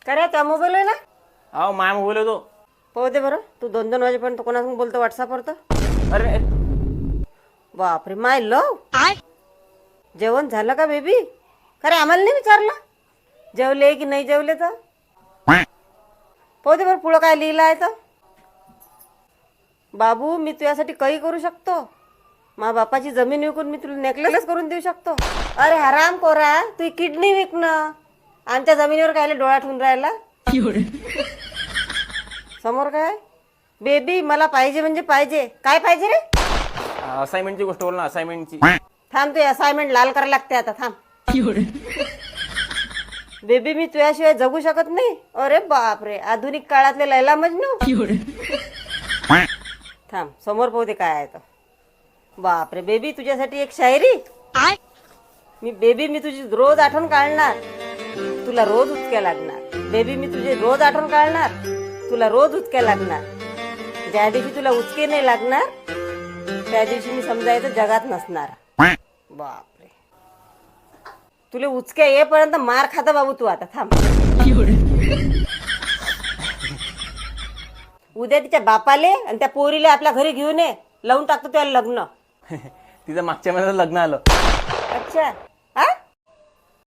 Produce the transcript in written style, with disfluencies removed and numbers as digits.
काय त्या मोबाईल आहे ना? अहो माय मोबाईल आहे तो. पाहू दे बरं. तू 2-2 वाजेपर्यंत कोणासंग बोलतो व्हॉट्सअपवर तर? अरे बापरे माय लव. जेवण झालं का बेबी? खरे आम्हाला नाही विचारलं जेवले की नाही जेवले तर? पाहू दे बरं पुढं काय लिहिलं आहे तर. बाबू मी तुझ्यासाठी काही करू शकतो. मा बापाची जमीन विकून मी तुला नेकलेस करून देऊ शकतो. अरे हराम कोरा, तू किडनी विकणं आमच्या जमिनीवर कायले डोळा ठेवून राहिला. समोर काय? बेबी मला पाहिजे म्हणजे पाहिजे. काय पाहिजे रे? असाइनमेंटची गोष्ट बोल ना, असाइनमेंटची. थांब, तू असाइनमेंट लाल करायला लागते आता. थांब बेबी मी तुझ्याशिवाय जगू शकत नाही. अरे बापरे, आधुनिक काळातले लैला मजनू. थांब समोर पाहू दे काय आहे तर. बापरे बेबी तुझ्यासाठी एक शायरी. मी तुझी रोज आठवण काढणार, तुला रोज उचक्या लागणार. बेबी मी तुझी रोज आठवण काढणार, तुला रोज उचक्या लागणार. ज्या दिवशी तुला उचके नाही लागणार त्या दिवशी मी समजायचं जगात नसणार. बापरे, तुला उचक्या येईपर्यंत मार खाता बाबू तू आता. थांब उद्या तिच्या बापाले आणि त्या पोरीला आपल्या घरी घेऊन ये, लावून टाकतो त्याला लग्न. तिचं मागच्या महिन्यात लग्न आलं. अच्छा